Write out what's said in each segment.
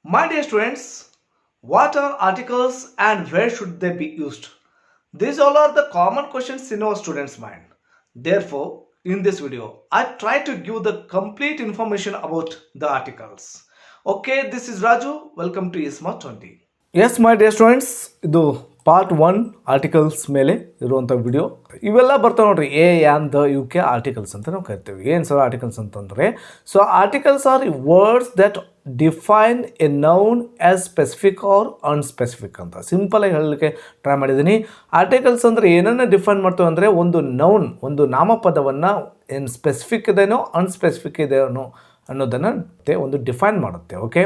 My dear students, what are articles and where should they be used? These all are the common questions in our students' mind. Therefore, in this video, I try to give the complete information about the articles. Okay, this is Raju. Welcome to Smart 20. Yes my dear students, ಇದು part 1 articles ಮೇಲೆ ಇರುವಂಥ video. ಇವೆಲ್ಲ ಬರ್ತಾವೆ ನೋಡ್ರಿ, a and the U K articles ಅಂತ ನಾವು ಕರಿತೀವಿ. ಏನು ಸರ್ ಆರ್ಟಿಕಲ್ಸ್ ಅಂತಂದರೆ, so articles are words that define a noun as specific or unspecific ಅಂತ ಸಿಂಪಲಾಗಿ ಹೇಳಲಿಕ್ಕೆ ಟ್ರೈ ಮಾಡಿದ್ದೀನಿ. ಆರ್ಟಿಕಲ್ಸ್ ಅಂದರೆ ಏನನ್ನು ಡಿಫೈನ್ ಮಾಡ್ತೇವೆ ಅಂದರೆ, ಒಂದು ನೌನ್, ಒಂದು ನಾಮಪದವನ್ನು ಏನು ಸ್ಪೆಸಿಫಿಕ್ ಇದೆನೋ ಅನ್ಸ್ಪೆಸಿಫಿಕ್ ಇದೆನೋ ಅನ್ನೋದನ್ನು ಒಂದು ಡಿಫೈನ್ ಮಾಡುತ್ತೆ. ಓಕೆ,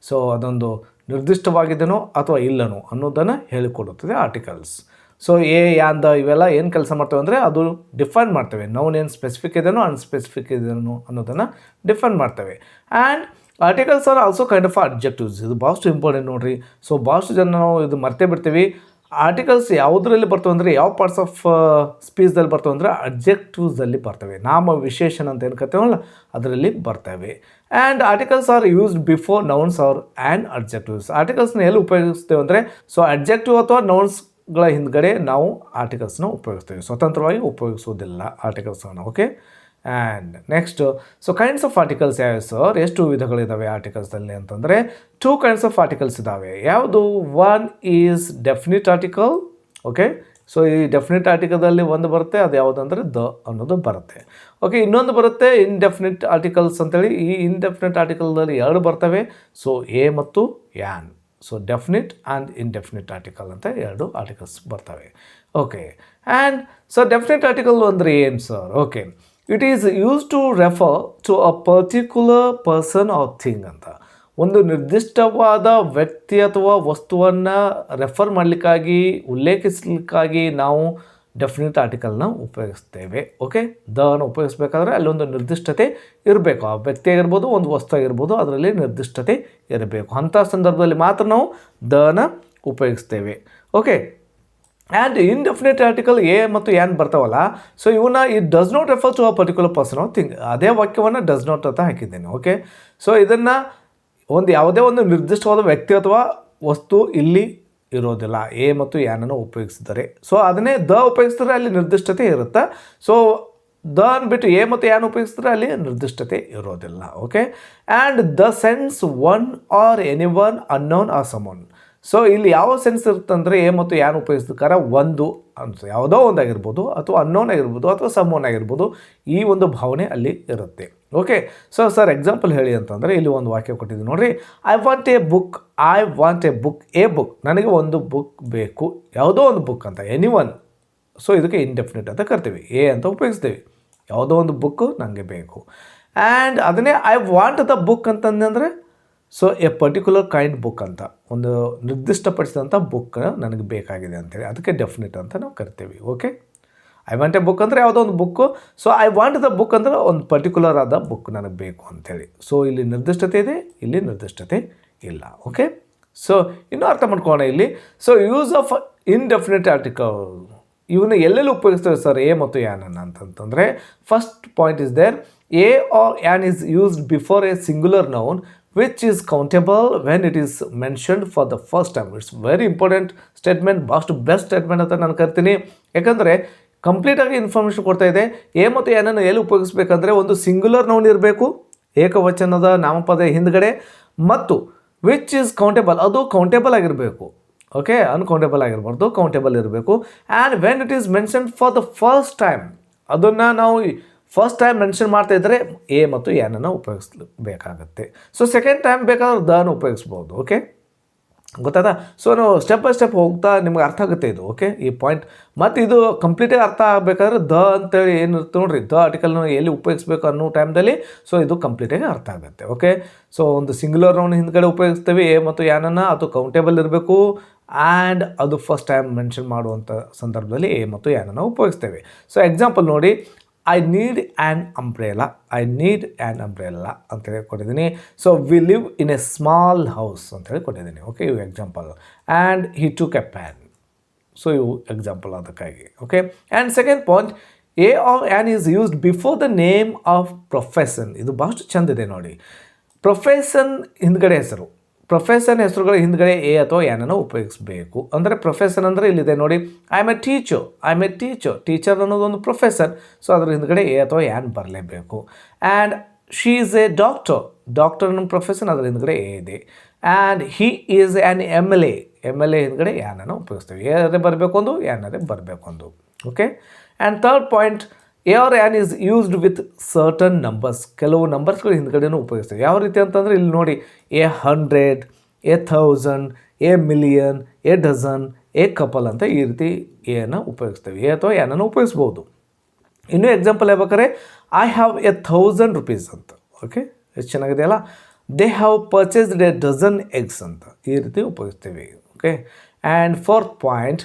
ಸೊ ಅದೊಂದು ನಿರ್ದಿಷ್ಟವಾಗಿದೆನೋ ಅಥವಾ ಇಲ್ಲನೋ ಅನ್ನೋದನ್ನು ಹೇಳಿಕೊಡುತ್ತದೆ ಆರ್ಟಿಕಲ್ಸ್. ಸೊ ಎ ಯಾಂದ ಇವೆಲ್ಲ ಏನು ಕೆಲಸ ಮಾಡ್ತೇವೆ ಅಂದರೆ, ಅದು ಡಿಫೈನ್ ಮಾಡ್ತೇವೆ. ನೌನ್ ಏನು ಸ್ಪೆಸಿಫಿಕ್ ಇದೆನೋ ಅನ್ಸ್ಪೆಸಿಫಿಕ್ ಇದೆನೋ ಅನ್ನೋದನ್ನು ಡಿಫೈನ್ ಮಾಡ್ತೇವೆ. And articles are also kind of objectives. ಇದು ಭಾಳಷ್ಟು ಇಂಪಾರ್ಟೆಂಟ್ ನೋಡಿರಿ. ಸೊ ಭಾಳಷ್ಟು ಜನ ನಾವು ಇದು ಮರ್ತೇ ಬಿಡ್ತೀವಿ. ಆರ್ಟಿಕಲ್ಸ್ ಯಾವುದರಲ್ಲಿ ಬರ್ತವೆ ಅಂದರೆ, ಯಾವ ಪಾರ್ಟ್ಸ್ ಆಫ್ ಸ್ಪೀಚ್ದಲ್ಲಿ ಬರ್ತವೆ ಅಂದರೆ ಅಬ್ಜೆಕ್ಟಿವ್ಸಲ್ಲಿ ಬರ್ತವೆ. ನಾಮ ವಿಶೇಷಣ ಅಂತ ಏನು ಕರಿತೀವಲ್ಲ ಅದರಲ್ಲಿ ಬರ್ತವೆ. And articles are used before nouns or and adjectives. ಆರ್ಟಿಕಲ್ಸ್ನ ಎಲ್ಲಿ ಉಪಯೋಗಿಸ್ತೇವೆ ಅಂದರೆ, ಸೊ ಅಡ್ಜೆಕ್ಟಿವ್ ಅಥವಾ ನೌನ್ಸ್ಗಳ ಹಿಂದ್ಗಡೆ ನಾವು ಆರ್ಟಿಕಲ್ಸ್ನ ಉಪಯೋಗಿಸ್ತೇವೆ. ಸ್ವತಂತ್ರವಾಗಿ ಉಪಯೋಗಿಸೋದಿಲ್ಲ ಆರ್ಟಿಕಲ್ಸ್ನ. Okay, and next, so kinds of articles ಯಾವ್ಯಾವ ಸರ್? ಎಷ್ಟು ವಿಧಗಳಿದ್ದಾವೆ ಆರ್ಟಿಕಲ್ಸಲ್ಲಿ ಅಂತಂದರೆ, 2 ಕೈಂಡ್ಸ್ ಆಫ್ ಆರ್ಟಿಕಲ್ಸ್ ಇದ್ದಾವೆ. ಯಾವುದು? One is definite article. Okay, so ಈ ಡೆಫಿನಿಟ್ ಆರ್ಟಿಕಲ್ದಲ್ಲಿ ಒಂದು ಬರುತ್ತೆ, ಅದು ಯಾವುದಂದರೆ ದ ಅನ್ನೋದು ಬರುತ್ತೆ. ಓಕೆ, ಇನ್ನೊಂದು ಬರುತ್ತೆ ಇನ್ಡೆಫಿನಿಟ್ ಆರ್ಟಿಕಲ್ಸ್ ಅಂತೇಳಿ. ಈ ಇನ್ಡೆಫಿನಿಟ್ ಆರ್ಟಿಕಲ್ದಲ್ಲಿ 2 ಬರ್ತವೆ. ಸೊ ಎ ಮತ್ತು an. So definite and indefinite article ಅಂತ 2 ಆರ್ಟಿಕಲ್ಸ್ ಬರ್ತವೆ. Okay, and so definite article ಅಂದರೆ ಏನು sir? Okay, it is use to refer to a particular person or thing ಅಂತ. ಒಂದು ನಿರ್ದಿಷ್ಟವಾದ ವ್ಯಕ್ತಿ ಅಥವಾ ವಸ್ತುವನ್ನು ರೆಫರ್ ಮಾಡಲಿಕ್ಕಾಗಿ, ಉಲ್ಲೇಖಿಸಲಿಕ್ಕಾಗಿ ನಾವು ಡೆಫಿನಿಟ್ ಆರ್ಟಿಕಲ್ನ ಉಪಯೋಗಿಸ್ತೇವೆ. ಓಕೆ, ದನ ಉಪಯೋಗಿಸ್ಬೇಕಾದ್ರೆ ಅಲ್ಲೊಂದು ನಿರ್ದಿಷ್ಟತೆ ಇರಬೇಕು. ಆ ವ್ಯಕ್ತಿ ಆಗಿರ್ಬೋದು, ಒಂದು ವಸ್ತು ಆಗಿರ್ಬೋದು, ಅದರಲ್ಲಿ ನಿರ್ದಿಷ್ಟತೆ ಇರಬೇಕು. ಅಂಥ ಸಂದರ್ಭದಲ್ಲಿ ಮಾತ್ರ ನಾವು ದನ ಉಪಯೋಗಿಸ್ತೇವೆ. Okay, and indefinite article a ಮತ್ತು ಯಾನ್ ಬರ್ತಾವಲ್ಲ, ಸೊ ಇವನ್ನ it does not refer to a particular person or thing. ಅದೇ ವಾಕ್ಯವನ್ನು ಡಸ್ ನಾಟ್ ಅಂತ ಹಾಕಿದ್ದೇನೆ. ಓಕೆ, ಸೊ ಇದನ್ನು ಯಾವುದೇ ಒಂದು ನಿರ್ದಿಷ್ಟವಾದ ವ್ಯಕ್ತಿ ಅಥವಾ ವಸ್ತು ಇಲ್ಲಿ ಇರೋದಿಲ್ಲ. ಎ ಮತ್ತು ಯಾನನ್ನು ಉಪಯೋಗಿಸಿದರೆ, ಸೊ ಅದನ್ನೇ ದ ಉಪಯೋಗಿಸಿದ್ರೆ ಅಲ್ಲಿ ನಿರ್ದಿಷ್ಟತೆ ಇರುತ್ತೆ. ಸೊ ದ ಅಂದ್ಬಿಟ್ಟು ಎ ಮತ್ತು ಯಾನ್ ಉಪಯೋಗಿಸಿದ್ರೆ ಅಲ್ಲಿ ನಿರ್ದಿಷ್ಟತೆ ಇರೋದಿಲ್ಲ. Okay, and the sense one or any one, unknown or someone. So ಇಲ್ಲಿ ಯಾವ ಸೆನ್ಸ್ ಇರುತ್ತಂದರೆ, ಎ ಮತ್ತು ಯಾನ್ ಉಪಯೋಗಿಸ್ಬೇಕಾದ್ರೆ ಒಂದು ಅನ್ಸ ಯಾವುದೋ ಒಂದಾಗಿರ್ಬೋದು, ಅಥವಾ ಅನ್ನೋನ್ ಆಗಿರ್ಬೋದು, ಅಥವಾ ಸಮೋನ್ ಆಗಿರ್ಬೋದು, ಈ ಒಂದು ಭಾವನೆ ಅಲ್ಲಿ ಇರುತ್ತೆ. ಓಕೆ, ಸೊ ಸರ್ ಎಕ್ಸಾಂಪಲ್ ಹೇಳಿ ಅಂತಂದರೆ, ಇಲ್ಲಿ ಒಂದು ವಾಕ್ಯ ಕೊಟ್ಟಿದ್ದೀನಿ ನೋಡಿರಿ. I want A book, I want A book, A book, ನನಗೆ ಒಂದು ಬುಕ್ ಬೇಕು, ಯಾವುದೋ ಒಂದು ಬುಕ್ ಅಂತ, ಎನಿ ಒನ್. ಸೊ ಇದಕ್ಕೆ ಇಂಡೆಫಿನಿಟ್ ಅಂತ ಕರಿತೀವಿ, ಎ ಅಂತ ಉಪಯೋಗಿಸ್ತೀವಿ. ಯಾವುದೋ ಒಂದು ಬುಕ್ಕು ನನಗೆ ಬೇಕು. ಆ್ಯಂಡ್ ಅದನ್ನೇ ಐ ವಾಂಟ್ ದ ಬುಕ್ ಅಂತಂದರೆ, so A particular kind book ಅಂತ, ಒಂದು ನಿರ್ದಿಷ್ಟಪಡಿಸಿದಂಥ ಬುಕ್ ನನಗೆ ಬೇಕಾಗಿದೆ ಅಂತೇಳಿ, ಅದಕ್ಕೆ ಡೆಫಿನಿಟ್ ಅಂತ ನಾವು ಕರಿತೀವಿ. Okay, I want A book ಅಂದರೆ ಯಾವುದೋ ಒಂದು book. So I want the book ಅಂದರೆ ಒಂದು ಪರ್ಟಿಕ್ಯುಲರ್ ಆದ ಬುಕ್ ನನಗೆ ಬೇಕು ಅಂಥೇಳಿ. ಸೊ ಇಲ್ಲಿ ನಿರ್ದಿಷ್ಟತೆ ಇದೆ, ಇಲ್ಲಿ ನಿರ್ದಿಷ್ಟತೆ ಇಲ್ಲ. ಓಕೆ, ಸೊ ಇನ್ನೂ ಅರ್ಥ ಮಾಡ್ಕೊಳ್ಳೋಣ ಇಲ್ಲಿ. So use of indefinite article, ಇವನ್ನ ಎಲ್ಲೆಲ್ಲಿ ಉಪಯೋಗಿಸ್ತೇವೆ ಸರ್ ಎ ಮತ್ತು ಯಾನನ್ನು ಅಂತಂತಂದರೆ, first point is there, a or an is used before a singular noun which is countable when it is mentioned for the first time. It's very important statement, ಭಾಳಷ್ಟು best statement ಅಂತ ನಾನು ಕರಿತೀನಿ. ಯಾಕಂದರೆ ಕಂಪ್ಲೀಟಾಗಿ information ಕೊಡ್ತಾ ಇದೆ. A ಮತ್ತು ಏನನ್ನು ಎಲ್ಲಿ ಉಪಯೋಗಿಸ್ಬೇಕಂದ್ರೆ, ಒಂದು ಸಿಂಗ್ಯುಲರ್ ನೌನ್ ಇರಬೇಕು, ಏಕವಚನದ ನಾಮಪದ ಹಿಂದ್ಗಡೆ, ಮತ್ತು ವಿಚ್ ಈಸ್ ಕೌಂಟೇಬಲ್, ಅದು ಕೌಂಟೇಬಲ್ ಆಗಿರಬೇಕು. ಓಕೆ, ಅನ್ಕೌಂಟೇಬಲ್ ಆಗಿರಬಾರ್ದು, ಕೌಂಟೇಬಲ್ ಇರಬೇಕು. And when it is mention for the first time, ಅದನ್ನು ನಾವು ಫಸ್ಟ್ ಟೈಮ್ ಮೆನ್ಷನ್ ಮಾಡ್ತಾ ಇದ್ದರೆ ಎ ಮತ್ತು ಯಾನನ್ನು ಉಪಯೋಗಿಸ್ಬೇಕಾಗತ್ತೆ. ಸೊ ಸೆಕೆಂಡ್ ಟೈಮ್ ಬೇಕಾದ್ರೆ ದನ ಉಪಯೋಗಿಸ್ಬೋದು. ಓಕೆ, ಗೊತ್ತಾದ? ಸೊ ನಾವು ಸ್ಟೆಪ್ ಬೈ ಸ್ಟೆಪ್ ಹೋಗ್ತಾ ನಿಮ್ಗೆ ಅರ್ಥ ಆಗುತ್ತೆ ಇದು. ಓಕೆ, ಈ ಪಾಯಿಂಟ್. ಮತ್ತು ಇದು ಕಂಪ್ಲೀಟಾಗಿ ಅರ್ಥ ಆಗಬೇಕಾದ್ರೆ ದ ಅಂತೇಳಿ ಏನಿರುತ್ತೆ ನೋಡಿರಿ, ದ ಆರ್ಟಿಕಲ್ನ ಎಲ್ಲಿ ಉಪಯೋಗಿಸ್ಬೇಕು ಅನ್ನೋ ಟೈಮ್ದಲ್ಲಿ, ಸೊ ಇದು ಕಂಪ್ಲೀಟಾಗಿ ಅರ್ಥ ಆಗುತ್ತೆ. ಓಕೆ, ಸೊ ಒಂದು ಸಿಂಗ್ಯುಲರ್ ನೌನ್ ಹಿಂದ್ಗಡೆ ಉಪಯೋಗಿಸ್ತೇವೆ ಎ ಮತ್ತು ಯಾನನ್ನು, ಅದು ಕೌಂಟೇಬಲ್ ಇರಬೇಕು. ಆ್ಯಂಡ್ ಅದು ಫಸ್ಟ್ ಟೈಮ್ ಮೆನ್ಷನ್ ಮಾಡುವಂಥ ಸಂದರ್ಭದಲ್ಲಿ ಎ ಮತ್ತು ಯಾನನ್ನು ಉಪಯೋಗಿಸ್ತೇವೆ. ಸೊ ಎಕ್ಸಾಂಪಲ್ ನೋಡಿ, I need an umbrella, I need an umbrella ಅಂತೇಳಿ ಕೊಟ್ಟಿದ್ದೀನಿ. So we live in a small house ಅಂತೇಳಿ ಕೊಟ್ಟಿದ್ದೀನಿ. ಓಕೆ, ಇವು example. And he took a pan. So ಇವು ಎಕ್ಸಾಂಪಲ್ ಅದಕ್ಕಾಗಿ. Okay, and second point, a or an is used before the name of profession. ಇದು ಭಾಳಷ್ಟು ಚೆಂದಿದೆ ನೋಡಿ. ಪ್ರೊಫೆಷನ್ ಹಿಂದ್ಗಡೆ ಹೆಸರು, ಪ್ರೊಫೆಷನ್ ಹೆಸರುಗಳ ಹಿಂದ್ಗಡೆ ಎ ಅಥವಾ ಏನನ್ನು ಉಪಯೋಗಿಸಬೇಕು. ಅಂದರೆ ಪ್ರೊಫೆಷನ್ ಅಂದರೆ ಇಲ್ಲಿದೆ ನೋಡಿ, ಐ ಆಮ್ ಎ ಟೀಚರ್ ಅನ್ನೋದೊಂದು ಪ್ರೊಫೆಷನ್. ಸೊ ಅದ್ರ ಹಿಂದ್ಗಡೆ ಎ ಅಥವಾ ಯಾನ್ ಬರಲೇಬೇಕು. And she is a doctor ಅನ್ನೋ ಪ್ರೊಫೆಷನ್, ಅದ್ರ ಹಿಂದ್ಗಡೆ ಎ ಇದೆ. And he is an M L A ಹಿಂದ್ಗಡೆ ಯಾನನ್ನು ಉಪಯೋಗಿಸ್ತೀವಿ. ಏನಾದ್ರೆ ಬರಬೇಕು ಒಂದು, ಯಾನಾದ್ರೆ ಬರಬೇಕು ಒಂದು. Okay. And third point, a or an is used with certain numbers. ಕೆಲವು ನಂಬರ್ಸ್ಗಳು ಹಿಂದ್ಗಡೆನೂ ಉಪಯೋಗಿಸ್ತೀವಿ. ಯಾವ ರೀತಿ ಅಂತಂದರೆ ಇಲ್ಲಿ ನೋಡಿ, a 100, a 1000, A million, A dozen, A couple ಅಂತ ಈ ರೀತಿ ಎನ ಉಪಯೋಗಿಸ್ತೀವಿ. ಎ ಅಥವಾ ಏನನ್ನು ಉಪಯೋಗಿಸ್ಬೋದು. ಇನ್ನೂ ಎಕ್ಸಾಂಪಲ್ ಹೇಳ್ಬೇಕಾದ್ರೆ, ಐ ಹ್ಯಾವ್ ಎ 1000 rupees ಅಂತ. ಓಕೆ, ಎಷ್ಟು ಚೆನ್ನಾಗಿದೆಯಲ್ಲ. They have purchased a dozen eggs ಅಂತ ಈ ರೀತಿ ಉಪಯೋಗಿಸ್ತೀವಿ. Okay. And fourth point,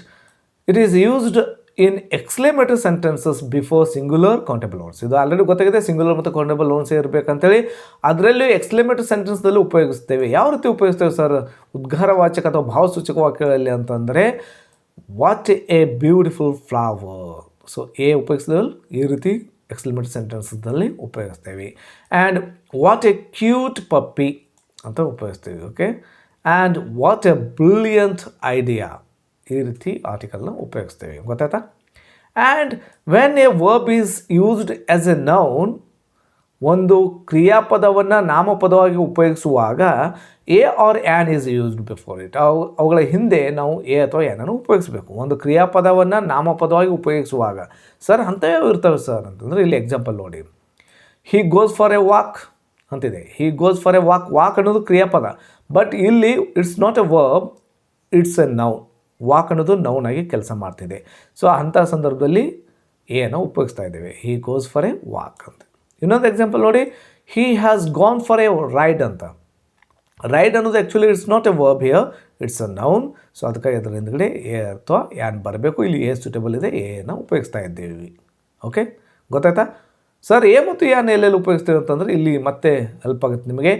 it is used in exclamatory sentences before singular countable nouns. ಇದು ಆಲ್ರೆಡಿ ಗೊತ್ತಾಗಿದೆ, ಸಿಂಗ್ಯುಲರ್ ಮತ್ತು ಕೌಂಟಬಲ್ ನೌನ್ಸ್ ಇರಬೇಕಂತೇಳಿ. ಅದರಲ್ಲೂ ಎಕ್ಸ್ಕ್ಲೇಮೇಟರಿ ಸೆಂಟೆನ್ಸ್ದಲ್ಲಿ ಉಪಯೋಗಿಸ್ತೇವೆ. ಯಾವ ರೀತಿ ಉಪಯೋಗಿಸ್ತೇವೆ ಸರ್? ಉದ್ಗಾರವಾಚಕ ಅಥವಾ ಭಾವಸೂಚಕ ವಾಕ್ಯಗಳಲ್ಲಿ ಅಂತಂದರೆ, what a beautiful flower. So a ಉಪಯೋಗಿಸಿದಲ್ಲಿ ಈ ರೀತಿ ಎಕ್ಸ್ಕ್ಲೇಮೇಟರಿ ಸೆಂಟೆನ್ಸಲ್ಲಿ ಉಪಯೋಗಿಸ್ತೇವೆ. And what a cute puppy ಅಂತ ಉಪಯೋಗಿಸ್ತೀವಿ. Okay. And what a brilliant idea ಈ ರೀತಿ ಆರ್ಟಿಕಲ್ನ ಉಪಯೋಗಿಸ್ತೇವೆ. ಗೊತ್ತಾಯ್ತಾ? And when a verb is used as a noun, ಒಂದು ಕ್ರಿಯಾಪದವನ್ನು ನಾಮಪದವಾಗಿ ಉಪಯೋಗಿಸುವಾಗ a or an is used before it. ಅವುಗಳ ಹಿಂದೆ ನಾವು ಎ ಅಥವಾ ಏನನ್ನು ಉಪಯೋಗಿಸಬೇಕು. ಒಂದು ಕ್ರಿಯಾಪದವನ್ನು ನಾಮಪದವಾಗಿ ಉಪಯೋಗಿಸುವಾಗ. ಸರ್ ಅಂಥವೇ ಇರ್ತವೆ ಸರ್ ಅಂತಂದರೆ, ಇಲ್ಲಿ ಎಕ್ಸಾಂಪಲ್ ನೋಡಿ, he goes for a walk ಅಂತಿದೆ. He goes for a walk ಅನ್ನೋದು ಕ್ರಿಯಾಪದ. ಬಟ್ ಇಲ್ಲಿ it's not a verb, it's a noun. Walk ಅನ್ನೋದು ನೌನ್ ಆಗಿ ಕೆಲಸ ಮಾಡ್ತಿದೆ. ಸೊ ಅಂಥ ಸಂದರ್ಭದಲ್ಲಿ ಏನೋ ಉಪಯೋಗಿಸ್ತಾ ಇದ್ದೇವೆ. He goes for a walk ಅಂತ. ಇನ್ನೊಂದು ಎಕ್ಸಾಂಪಲ್ ನೋಡಿ, he has gone for a ride ಅಂತ. ರೈಡ್ ಅನ್ನೋದು actually it's not a verb here, it's a noun. So ಅದಕ್ಕೆ ಅದರ ಹಿಂದ್ಗಡೆ ಎ ಅಥವಾ ಯಾನ್ ಬರಬೇಕು. ಇಲ್ಲಿ ಎ ಸೂಟೇಬಲ್ ಇದೆ, ಎನ ಉಪಯೋಗಿಸ್ತಾ ಇದ್ದೀವಿ. ಓಕೆ, ಗೊತ್ತಾಯ್ತಾ ಸರ್? ಎ ಮತ್ತು ಯಾನ್ ಎಲ್ಲೆಲ್ಲಿ ಉಪಯೋಗಿಸ್ತೀವಿ ಅಂತಂದರೆ, ಇಲ್ಲಿ ಮತ್ತೆ ಹೆಲ್ಪ್ ಆಗುತ್ತೆ ನಿಮಗೆ.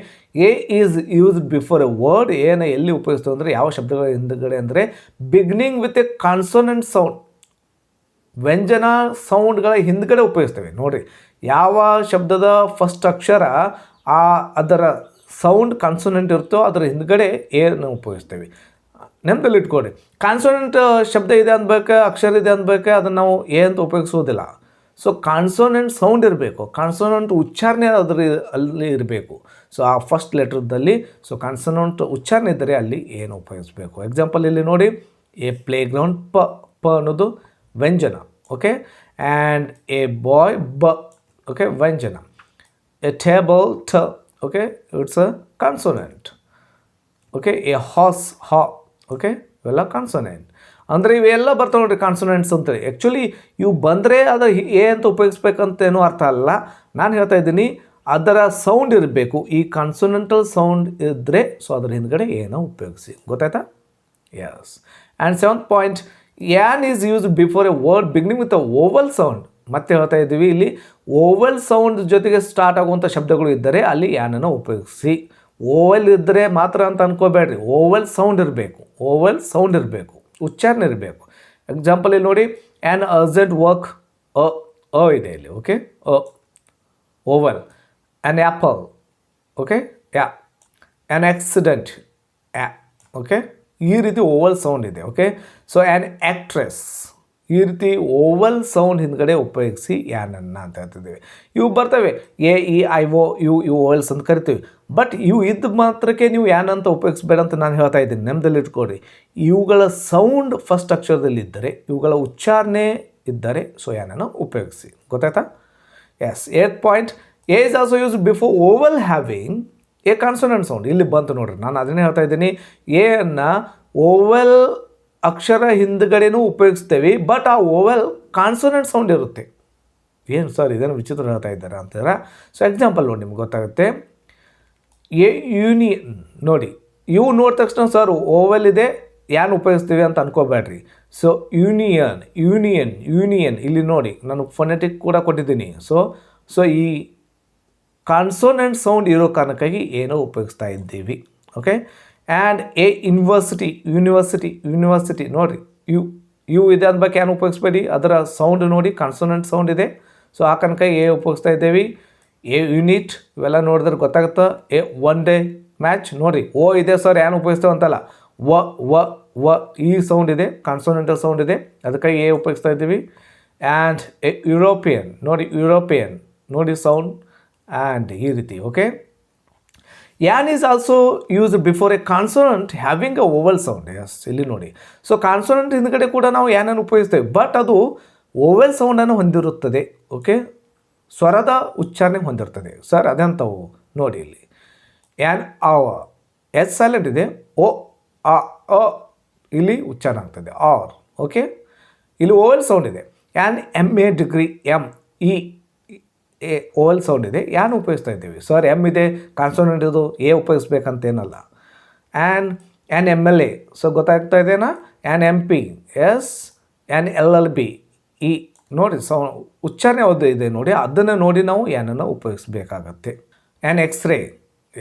A is used before a word. ಎನ ಎಲ್ಲಿ ಉಪಯೋಗಿಸ್ತೀವಿ ಅಂದರೆ, ಯಾವ ಶಬ್ದಗಳ ಹಿಂದುಗಡೆ ಅಂದರೆ, beginning with a consonant sound. ವ್ಯಂಜನ ಸೌಂಡ್ಗಳ ಹಿಂದ್ಗಡೆ ಉಪಯೋಗಿಸ್ತೇವೆ. ನೋಡಿರಿ, ಯಾವ ಶಬ್ದದ ಫಸ್ಟ್ ಅಕ್ಷರ ಅದರ ಸೌಂಡ್ ಕಾನ್ಸೋನೆಂಟ್ ಇರುತ್ತೋ ಅದರ ಹಿಂದ್ಗಡೆ ಏನು ಉಪಯೋಗಿಸ್ತೇವೆ. ನೆನಪಲ್ಲಿ ಇಟ್ಕೊಡಿ, ಕಾನ್ಸೋನೆಂಟ್ ಶಬ್ದ ಇದೆ ಅನ್ಬೇಕು, ಅಕ್ಷರ ಇದೆ ಅನ್ಬೇಕು, ಅದನ್ನು ನಾವು ಎ ಅಂತ ಉಪಯೋಗಿಸೋದಿಲ್ಲ. ಸೊ ಕಾನ್ಸೋನೆಂಟ್ ಸೌಂಡ್ ಇರಬೇಕು, ಕಾನ್ಸೋನೆಂಟ್ ಉಚ್ಚಾರಣೆ ಅಲ್ಲಿ ಇರಬೇಕು. ಸೊ ಆ ಫಸ್ಟ್ ಲೆಟ್ರದಲ್ಲಿ ಸೊ ಕಾನ್ಸೋನೆಂಟ್ ಉಚ್ಚಾರಣೆ ಇದ್ದರೆ ಅಲ್ಲಿ ಏನು ಉಪಯೋಗಿಸ್ಬೇಕು. ಎಕ್ಸಾಂಪಲ್ ಇಲ್ಲಿ ನೋಡಿ, ಎ ಪ್ಲೇ ಗ್ರೌಂಡ್, ಪ ಅನ್ನೋದು ವ್ಯಂಜನ. ಓಕೆ. ಆ್ಯಂಡ್ ಎ ಬಾಯ್, ಬ. ಓಕೆ, ವ್ಯಂಜನ. ಎ ಟೇಬಲ್, ಟ. Okay, it's a consonant. Okay. A horse, ಹಾ. ಓಕೆ, ಇವೆಲ್ಲ ಕಾನ್ಸೋನೆಂಟ್. ಅಂದರೆ ಇವೆಲ್ಲ ಬರ್ತಾವೆ ನೋಡಿರಿ ಕಾನ್ಸೋನೆಂಟ್ಸ್ ಅಂತೇಳಿ. ಆ್ಯಕ್ಚುಲಿ ಇವು ಬಂದರೆ ಅದು ಎ ಅಂತ ಉಪಯೋಗಿಸ್ಬೇಕಂತೇನೂ ಅರ್ಥ ಅಲ್ಲ. ನಾನು ಹೇಳ್ತಾ ಇದ್ದೀನಿ, ಅದರ ಸೌಂಡ್ ಇರಬೇಕು. ಈ ಕಾನ್ಸೋನೆಂಟಲ್ ಸೌಂಡ್ ಇದ್ದರೆ ಸೊ ಅದರ ಹಿಂದ್ಗಡೆ ಏನೋ ಉಪಯೋಗಿಸಿ. ಗೊತ್ತಾಯ್ತಾ? ಎಸ್. ಆ್ಯಂಡ್ ಸೆವೆಂತ್ ಪಾಯಿಂಟ್, ಯಾನ್ is use before a word beginning with a vowel sound. ಮತ್ತೆ ಹೇಳ್ತಾ ಇದ್ದೀವಿ, ಇಲ್ಲಿ ಓವಲ್ ಸೌಂಡ್ ಜೊತೆಗೆ ಸ್ಟಾರ್ಟ್ ಆಗುವಂಥ ಶಬ್ದಗಳು ಇದ್ದರೆ ಅಲ್ಲಿ ಯಾನನ್ನು ಉಪಯೋಗಿಸಿ. ಓವಲ್ ಇದ್ದರೆ ಮಾತ್ರ ಅಂತ ಅನ್ಕೋಬೇಡ್ರಿ, ಓವಲ್ ಸೌಂಡ್ ಇರಬೇಕು. ಓವಲ್ ಸೌಂಡ್ ಇರಬೇಕು, ಉಚ್ಚಾರಣೆ ಇರಬೇಕು. ಎಕ್ಸಾಂಪಲ್ ಇಲ್ಲಿ ನೋಡಿ, ಆ್ಯನ್ ಅರ್ಜೆಂಟ್ ವರ್ಕ್, ಅ ಇದೆ ಇಲ್ಲಿ. Okay, Oval. An apple. Okay, yeah. An accident, yeah. Okay, ಈ ರೀತಿ ಓವಲ್ ಸೌಂಡ್ ಇದೆ. ಓಕೆ. ಸೊ ಆ್ಯನ್ ಆ್ಯಕ್ಟ್ರೆಸ್, ಈ ರೀತಿ ಓವಲ್ ಸೌಂಡ್ ಹಿಂದ್ಗಡೆ ಉಪಯೋಗಿಸಿ ಯಾನನ್ನು ಅಂತ ಹೇಳ್ತಿದ್ದೀವಿ. ಇವು ಬರ್ತವೆ, ಎ ಇ ಐ ಓ, ಇವು ಓವಲ್ಸ್ ಅಂತ ಕರಿತೀವಿ. ಬಟ್ ಇವು ಇದ್ದ ಮಾತ್ರಕ್ಕೆ ನೀವು ಯಾನ್ ಅಂತ ಉಪಯೋಗಿಸ್ಬೇಡ ಅಂತ ನಾನು ಹೇಳ್ತಾ ಇದ್ದೀನಿ. ನೆನಪಲ್ಲಿ ಇಟ್ಕೊಡ್ರಿ, ಇವುಗಳ ಸೌಂಡ್ ಫಸ್ಟ್ ಅಕ್ಷರದಲ್ಲಿ ಇದ್ದರೆ, ಇವುಗಳ ಉಚ್ಚಾರಣೆ ಇದ್ದರೆ ಸೊ ಯಾನನ್ನು ಉಪಯೋಗಿಸಿ. ಗೊತ್ತಾಯ್ತಾ? Yes. 8th point, a is also use before vowel having a consonant sound. ಇಲ್ಲಿ ಬಂತು ನೋಡ್ರಿ, ನಾನು ಅದನ್ನೇ ಹೇಳ್ತಾ ಇದ್ದೀನಿ. ಎನ್ನು ಓವಲ್ ಅಕ್ಷರ ಹಿಂದ್ಗಡೆನೂ ಉಪಯೋಗಿಸ್ತೇವೆ, ಬಟ್ ಆ ಓವಲ್ ಕಾನ್ಸೋನೆಂಟ್ ಸೌಂಡ್ ಇರುತ್ತೆ. ಏನು ಸರ್ ಇದನ್ನು ವಿಚಿತ್ರ ಹೇಳ್ತಾ ಇದ್ದಾರೆ ಅಂತಾರ. ಸೊ ಎಕ್ಸಾಂಪಲ್ ನೋಡಿ, ನಿಮ್ಗೆ ಗೊತ್ತಾಗುತ್ತೆ. ಎ ಯೂನಿಯನ್ ನೋಡಿ, ಇವು ನೋಡಿದ ತಕ್ಷಣ ಸರ್ ಓವಲ್ ಇದೆ ಯಾನ್ ಉಪಯೋಗಿಸ್ತೀವಿ ಅಂತ ಅನ್ಕೋಬೇಡ್ರಿ. ಸೊ ಯೂನಿಯನ್ ಇಲ್ಲಿ ನೋಡಿ, ನಾನು ಫೊನೆಟಿಕ್ ಕೂಡ ಕೊಟ್ಟಿದ್ದೀನಿ. ಸೊ ಈ ಕಾನ್ಸೋನೆಂಟ್ ಸೌಂಡ್ ಇರೋ ಕಾರಣಕ್ಕಾಗಿ ಏನೋ ಉಪಯೋಗಿಸ್ತಾ ಇದ್ದೀವಿ. ಓಕೆ. ಆ್ಯಂಡ್ ಎ ಯೂನಿವರ್ಸಿಟಿ ನೋಡಿರಿ, ಯು ಇದೆ ಅಂದ್ಬೇಕು ಏನು ಉಪಯೋಗಿಸ್ಬೇಡಿ, ಅದರ ಸೌಂಡ್ ನೋಡಿ ಕಾನ್ಸೋನೆಂಟ್ ಸೌಂಡ್ ಇದೆ. ಸೊ ಆ ಕಾರಣಕ್ಕಾಗಿ ಎ ಉಪಯೋಗಿಸ್ತಾ ಇದ್ದೇವೆ. ಎ ಯೂನಿಟ್ ಇವೆಲ್ಲ ನೋಡಿದ್ರೆ ಗೊತ್ತಾಗುತ್ತೆ. ಎ ಒನ್ ಡೇ ಮ್ಯಾಚ್ ನೋಡಿರಿ. ಓ ಇದೆ ಸರ್ ಏನು ಉಪಯೋಗಿಸ್ತೇವೆ ಅಂತಲ್ಲ, ವ ವ ವ ಈ ಸೌಂಡ್ ಇದೆ, ಕಾನ್ಸೋನೆಂಟಲ್ ಸೌಂಡ್ ಇದೆ, ಅದಕ್ಕಾಗಿ ಎ ಉಪಯೋಗಿಸ್ತಾ ಇದ್ದೀವಿ. ಆ್ಯಂಡ್ ಯುರೋಪಿಯನ್ ನೋಡಿ, ಯುರೋಪಿಯನ್ ನೋಡಿ ಸೌಂಡ್ ಆ್ಯಂಡ್ ಈ ರೀತಿ. Okay, an is also use before a consonant having a vowel sound. Yes, ಇಲ್ಲಿ ನೋಡಿ. ಸೊ ಕಾನ್ಸೋನೆಂಟ್ ಹಿಂದ್ಗಡೆ ಕೂಡ ನಾವು ಆ್ಯನನ್ನು ಉಪಯೋಗಿಸ್ತೇವೆ, ಬಟ್ ಅದು ಓವೆಲ್ ಸೌಂಡನ್ನು ಹೊಂದಿರುತ್ತದೆ. ಓಕೆ, ಸ್ವರದ ಉಚ್ಚಾರಣೆ ಹೊಂದಿರ್ತದೆ. ಸರ್ ಅದೆಂಥವು ನೋಡಿ ಇಲ್ಲಿ. ಆ್ಯನ್ ಅವ ಎಸ್ ಸೈಲೆಂಟ್ ಇದೆ, ಓ ಅ ಅ ಇಲ್ಲಿ ಉಚ್ಚಾರ ಆಗ್ತದೆ ಆರ್. ಓಕೆ, ಇಲ್ಲಿ ಓವೆಲ್ ಸೌಂಡ್ ಇದೆ. An M A degree M E A vowel sound ಇದೆ, ಯಾನ್ ಉಪಯೋಗಿಸ್ತಾ ಇದ್ದೀವಿ. ಸರ್ ಎಮ್ ಇದೆ ಕಾನ್ಸೋನೆಂಟ್ ಇದು ಎ ಉಪಯೋಗಿಸ್ಬೇಕಂತೇನಲ್ಲ. An M L A, so ಗೊತ್ತಾಗ್ತಾ ಇದೆನಾ. An M P S, an L L B ಈ ನೋಡಿ ಉಚ್ಚಾರಣೆ ಯಾವುದು ಇದೆ ನೋಡಿ, ಅದನ್ನು ನೋಡಿ ನಾವು ಏನನ್ನು ಉಪಯೋಗಿಸಬೇಕಾಗತ್ತೆ. An X ray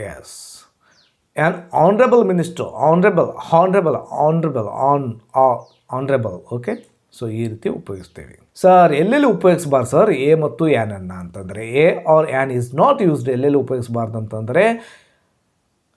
S, an honourable minister honourable. Okay, so ಈ ರೀತಿ ಉಪಯೋಗಿಸ್ತೇವೆ. ಸರ್ ಎಲ್ಲೆಲ್ಲಿ ಉಪಯೋಗಿಸ್ಬಾರ್ದು ಸರ್ ಎ ಮತ್ತು ಆ್ಯನನ್ನು ಅಂತಂದರೆ, a or an is not used ಎಲ್ಲೆಲ್ಲಿ ಉಪಯೋಗಿಸ್ಬಾರ್ದು ಅಂತಂದರೆ,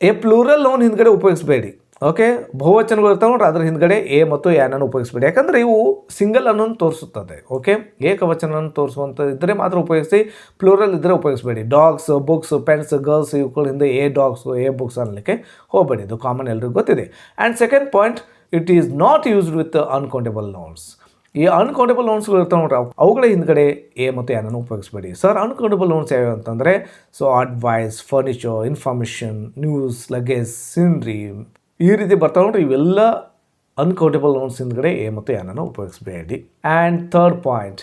ಎ ಪ್ಲೂರಲ್ ನೌನ್ ಹಿಂದ್ಗಡೆ ಉಪಯೋಗಿಸಬೇಡಿ. ಓಕೆ, ಬಹುವಚನಗಳು ಇರ್ತಾವೆ ನೋಡ್ರಿ, ಅದ್ರ ಹಿಂದ್ಗಡೆ ಎ ಮತ್ತು ಆ್ಯನನ್ನು ಉಪಯೋಗಿಸಬೇಡಿ, ಯಾಕಂದರೆ ಇವು ಸಿಂಗಲ್ ಅನ್ನೋದು ತೋರಿಸುತ್ತದೆ. ಓಕೆ, ಏಕವಚನವನ್ನು ತೋರಿಸುವಂಥ ಇದ್ದರೆ ಮಾತ್ರ ಉಪಯೋಗಿಸಿ, ಪ್ಲೂರಲ್ ಇದ್ದರೆ ಉಪಯೋಗಿಸಬೇಡಿ. ಡಾಗ್ಸ್, ಬುಕ್ಸ್, ಪೆನ್ಸ್, ಗರ್ಲ್ಸ್ ಇವುಗಳ ಹಿಂದೆ ಎ ಡಾಗ್ಸ್ ಎ ಬುಕ್ಸ್ ಅನ್ನಲಿಕ್ಕೆ ಹೋಗಬೇಡಿ, ಇದು ಕಾಮನ್ ಎಲ್ರಿಗೂ ಗೊತ್ತಿದೆ. And second point, it is not used with uncountable nouns. ಈ ಅನ್ಕೌಂಟೇಬಲ್ ನೌನ್ಸ್ಗಳು ಇರ್ತಾವೆ ನೋಡ್ರಿ, ಅವುಗಳ ಹಿಂದ್ಗಡೆ ಎ ಮತ್ತು ಆ್ಯನನ್ನು ಉಪಯೋಗಿಸಬೇಡಿ. ಸರ್ ಅನ್ಕೌಂಟೇಬಲ್ ನೌನ್ಸ್ ಯಾವ್ಯಾವ ಅಂತಂದರೆ, so advice, furniture, information, news, luggage, scenery ಈ ರೀತಿ ಬರ್ತಾವೆ ನೋಡ್ರಿ, ಇವೆಲ್ಲ ಅನ್ಕೌಂಟೇಬಲ್ ನೌನ್ಸ್ ಹಿಂದ್ಗಡೆ ಎ ಮತ್ತು ಆ್ಯನನ್ನು ಉಪಯೋಗಿಸಬೇಡಿ. ಆ್ಯಂಡ್ ಥರ್ಡ್ ಪಾಯಿಂಟ್,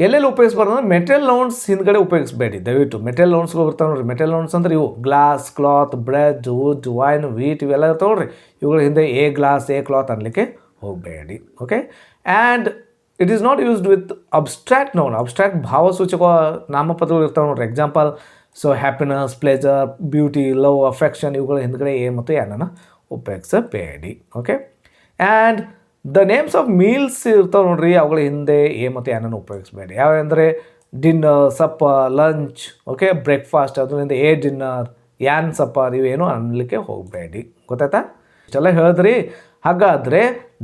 ಎಲ್ಲೆಲ್ಲಿ ಉಪಯೋಗಿಸ್ಬಾರ್ದು ಅಂದರೆ ಮೆಟೀರಿಯಲ್ ನೌನ್ಸ್ ಹಿಂದ್ಗಡೆ ಉಪಯೋಗಿಸಬೇಡಿ ದಯವಿಟ್ಟು. ಮೆಟೀರಿಯಲ್ ನೌನ್ಸ್ಗಳು ಬರ್ತಾವೆ ನೋಡ್ರಿ, ಮೆಟೀರಿಯಲ್ ನೌನ್ಸ್ ಅಂದರೆ ಇವು glass, cloth, bread, wood, wine, wheat ಇವೆಲ್ಲ ಇರ್ತಾವೆ ನೋಡ್ರಿ, ಇವುಗಳ ಹಿಂದೆ ಎ ಗ್ಲಾಸ್ ಎ ಕ್ಲಾತ್ ಅನ್ನಲಿಕ್ಕೆ ಹೋಗಬೇಡಿ. Okay, and it is not used with abstract noun. Abstract ಭಾವಸೂಚಕ ನಾಮಪದಗಳು ಇರ್ತಾವೆ ನೋಡ್ರಿ, example so happiness, pleasure, beauty, love, affection ಇವುಗಳ ಹಿಂದ್ಗಡೆ ಎ ಮತ್ತು ಆ್ಯನನ್ನು ಉಪಯೋಗಿಸಬೇಡಿ. Okay, and the names of meals ಇರ್ತಾವೆ ನೋಡ್ರಿ, ಅವುಗಳ ಹಿಂದೆ ಎ ಮತ್ತು ಆ್ಯನನ್ನು ಉಪಯೋಗಿಸಬೇಡಿ. ಯಾವೆಂದರೆ dinner, supper, lunch. Okay, breakfast ಅದರಿಂದ ಎ ಡಿನ್ನರ್, ಯಾನ್ ಸಪ್ಪರ್ ಇವೇನು ಅನ್ನಲಿಕ್ಕೆ ಹೋಗಬೇಡಿ. ಗೊತ್ತಾಯ್ತಾ? ಇಷ್ಟೆಲ್ಲ ಹೇಳಿದ್ರಿ. ಹಾಗಾದರೆ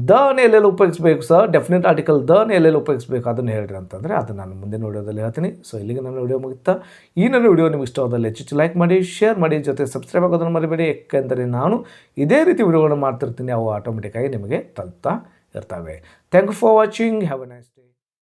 ದನ ಎಲ್ಲೆಲ್ಲಿ ಉಪಯೋಗಿಸ್ಬೇಕು ಸರ್, ಡೆಫಿನೆಟ್ ಆರ್ಟಿಕಲ್ ದನ ಎಲ್ಲೆಲ್ಲಿ ಉಪಯೋಗಿಸ್ಬೇಕು ಅದನ್ನು ಹೇಳ್ರಿ ಅಂತಂದರೆ ಅದನ್ನು ನಾನು ಮುಂದಿನ ವಿಡಿಯೋದಲ್ಲಿ ಹೇಳ್ತೀನಿ. ಸೊ ಇಲ್ಲಿಗೆ ನನ್ನ ವಿಡಿಯೋ ಮುಗಿತಾ. ಈ ನನ್ನ ವಿಡಿಯೋ ನಿಮ್ಗೆ ಇಷ್ಟವಾದಲ್ಲಿ ಹೆಚ್ಚು ಲೈಕ್ ಮಾಡಿ, ಶೇರ್ ಮಾಡಿ, ಜೊತೆ ಸಬ್ಸ್ಕ್ರೈಬ್ ಆಗೋದನ್ನು ಮರಿಬೇಡಿ. ಯಾಕೆಂದರೆ ನಾನು ಇದೇ ರೀತಿ ವಿಡಿಯೋಗಳನ್ನು ಮಾಡ್ತಿರ್ತೀನಿ, ಅವು ಆಟೋಮೆಟಿಕ್ಕಾಗಿ ನಿಮಗೆ ತಲುಪ್ತಾ ಇರ್ತವೆ. Thank you for watching. Have a nice day.